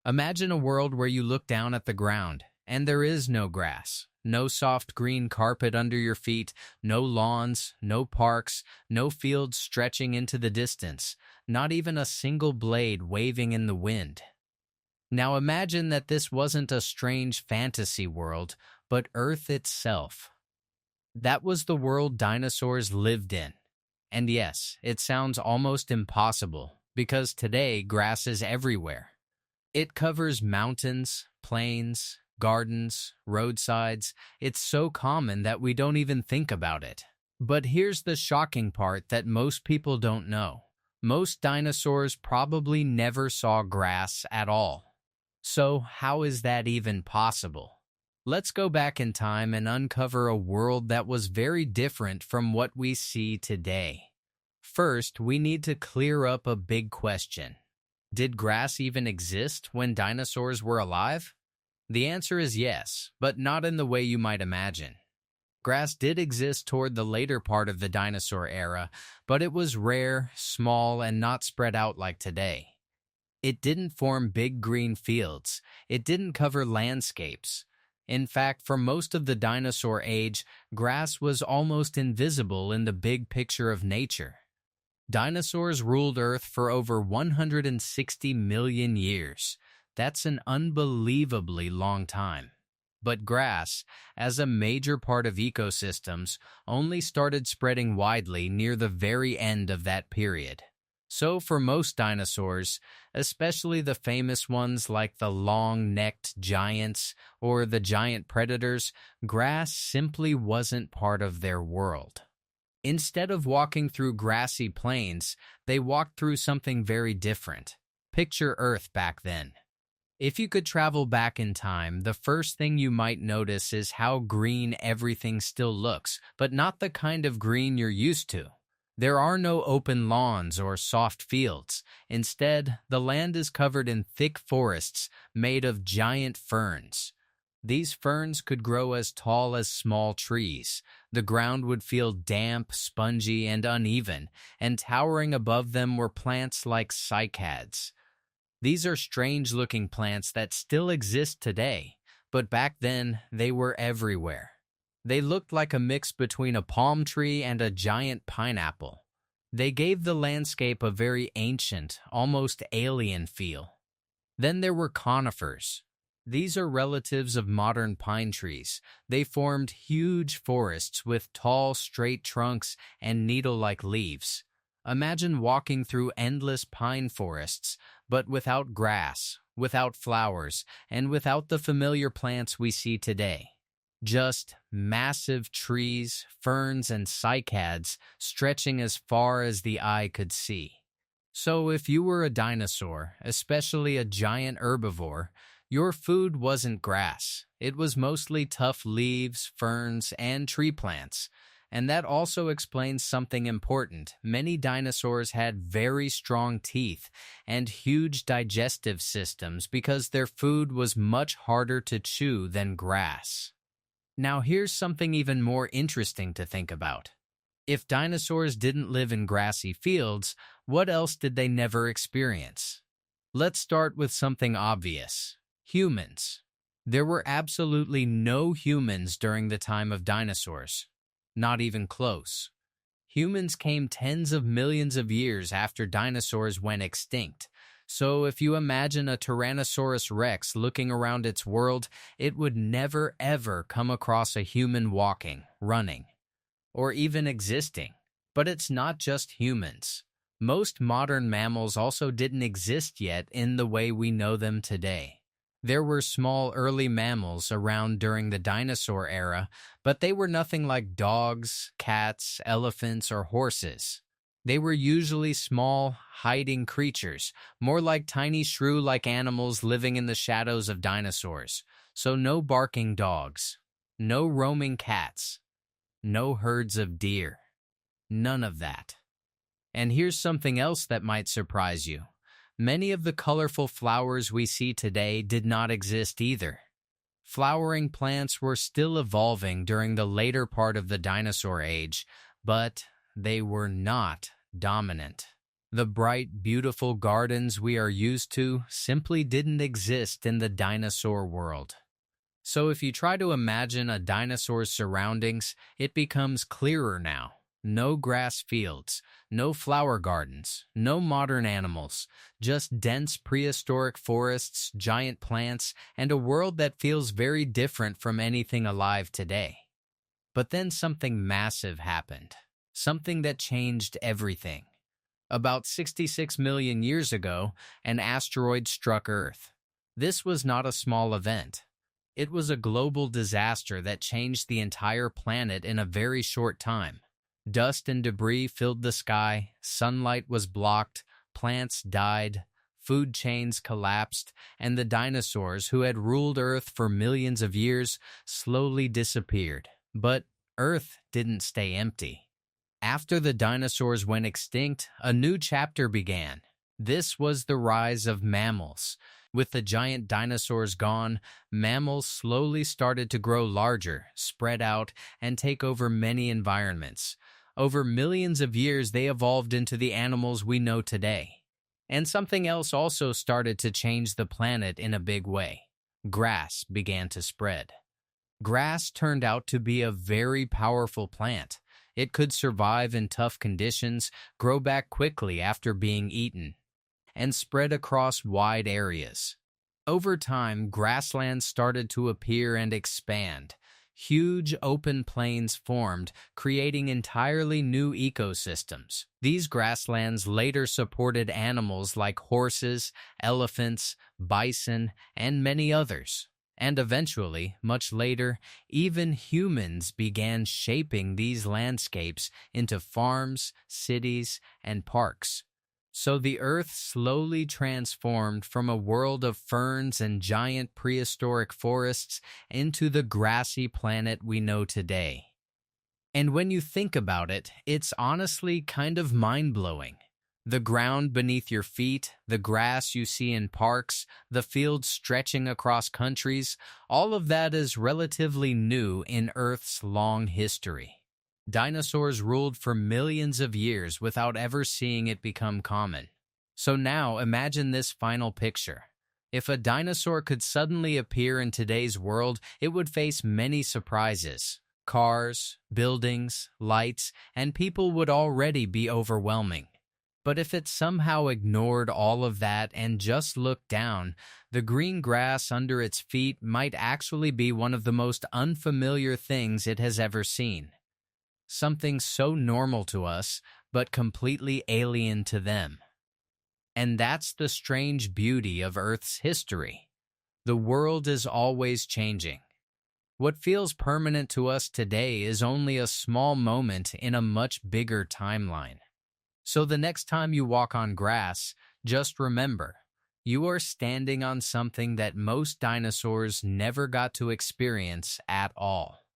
Imagine a world where you look down at the ground, and there is no grass, no soft green carpet under your feet, no lawns, no parks, no fields stretching into the distance, not even a single blade waving in the wind. Now imagine that this wasn't a strange fantasy world, but Earth itself. That was the world dinosaurs lived in. And yes, it sounds almost impossible, because today grass is everywhere. It covers mountains, plains, gardens, roadsides. It's so common that we don't even think about it. But here's the shocking part that most people don't know. Most dinosaurs probably never saw grass at all. So how is that even possible? Let's go back in time and uncover a world that was very different from what we see today. First, we need to clear up a big question. Did grass even exist when dinosaurs were alive? The answer is yes, but not in the way you might imagine. Grass did exist toward the later part of the dinosaur era, but it was rare, small, and not spread out like today. It didn't form big green fields. It didn't cover landscapes. In fact, for most of the dinosaur age, grass was almost invisible in the big picture of nature. Dinosaurs ruled Earth for over 160 million years. That's an unbelievably long time. But grass, as a major part of ecosystems, only started spreading widely near the very end of that period. So for most dinosaurs, especially the famous ones like the long-necked giants or the giant predators, grass simply wasn't part of their world. Instead of walking through grassy plains, they walked through something very different. Picture Earth back then. If you could travel back in time, the first thing you might notice is how green everything still looks, but not the kind of green you're used to. There are no open lawns or soft fields. Instead, the land is covered in thick forests made of giant ferns. These ferns could grow as tall as small trees. The ground would feel damp, spongy, and uneven, and towering above them were plants like cycads. These are strange-looking plants that still exist today, but back then they were everywhere. They looked like a mix between a palm tree and a giant pineapple. They gave the landscape a very ancient, almost alien feel. Then there were conifers. These are relatives of modern pine trees. They formed huge forests with tall, straight trunks and needle-like leaves. Imagine walking through endless pine forests, but without grass, without flowers, and without the familiar plants we see today. Just massive trees, ferns, and cycads stretching as far as the eye could see. So if you were a dinosaur, especially a giant herbivore, your food wasn't grass. It was mostly tough leaves, ferns, and tree plants. And that also explains something important. Many dinosaurs had very strong teeth and huge digestive systems because their food was much harder to chew than grass. Now here's something even more interesting to think about. If dinosaurs didn't live in grassy fields, what else did they never experience? Let's start with something obvious. Humans. There were absolutely no humans during the time of dinosaurs. Not even close. Humans came tens of millions of years after dinosaurs went extinct. So if you imagine a Tyrannosaurus Rex looking around its world, it would never ever come across a human walking, running, or even existing. But it's not just humans. Most modern mammals also didn't exist yet in the way we know them today. There were small early mammals around during the dinosaur era, but they were nothing like dogs, cats, elephants, or horses. They were usually small, hiding creatures, more like tiny shrew-like animals living in the shadows of dinosaurs. So no barking dogs, no roaming cats, no herds of deer. None of that. And here's something else that might surprise you. Many of the colorful flowers we see today did not exist either. Flowering plants were still evolving during the later part of the dinosaur age, but they were not dominant. The bright, beautiful gardens we are used to simply didn't exist in the dinosaur world. So if you try to imagine a dinosaur's surroundings, it becomes clearer now. No grass fields, no flower gardens, no modern animals, just dense prehistoric forests, giant plants, and a world that feels very different from anything alive today. But then something massive happened, something that changed everything. About 66 million years ago, an asteroid struck Earth. This was not a small event. It was a global disaster that changed the entire planet in a very short time. Dust and debris filled the sky, sunlight was blocked, plants died, food chains collapsed, and the dinosaurs who had ruled Earth for millions of years slowly disappeared. But Earth didn't stay empty. After the dinosaurs went extinct, a new chapter began. This was the rise of mammals. With the giant dinosaurs gone, mammals slowly started to grow larger, spread out, and take over many environments. Over millions of years, they evolved into the animals we know today. And something else also started to change the planet in a big way. Grass began to spread. Grass turned out to be a very powerful plant. It could survive in tough conditions, grow back quickly after being eaten, and spread across wide areas. Over time, grasslands started to appear and expand. Huge open plains formed, creating entirely new ecosystems. These grasslands later supported animals like horses, elephants, bison, and many others. And eventually, much later, even humans began shaping these landscapes into farms, cities, and parks. So the Earth slowly transformed from a world of ferns and giant prehistoric forests into the grassy planet we know today. And when you think about it, it's honestly kind of mind-blowing. The ground beneath your feet, the grass you see in parks, the fields stretching across countries, all of that is relatively new in Earth's long history. Dinosaurs ruled for millions of years without ever seeing it become common. So now imagine this final picture. If a dinosaur could suddenly appear in today's world, it would face many surprises. Cars, buildings, lights, and people would already be overwhelming. But if it somehow ignored all of that and just looked down, the green grass under its feet might actually be one of the most unfamiliar things it has ever seen. Something so normal to us, but completely alien to them. And that's the strange beauty of Earth's history. The world is always changing. What feels permanent to us today is only a small moment in a much bigger timeline. So the next time you walk on grass, just remember, you are standing on something that most dinosaurs never got to experience at all.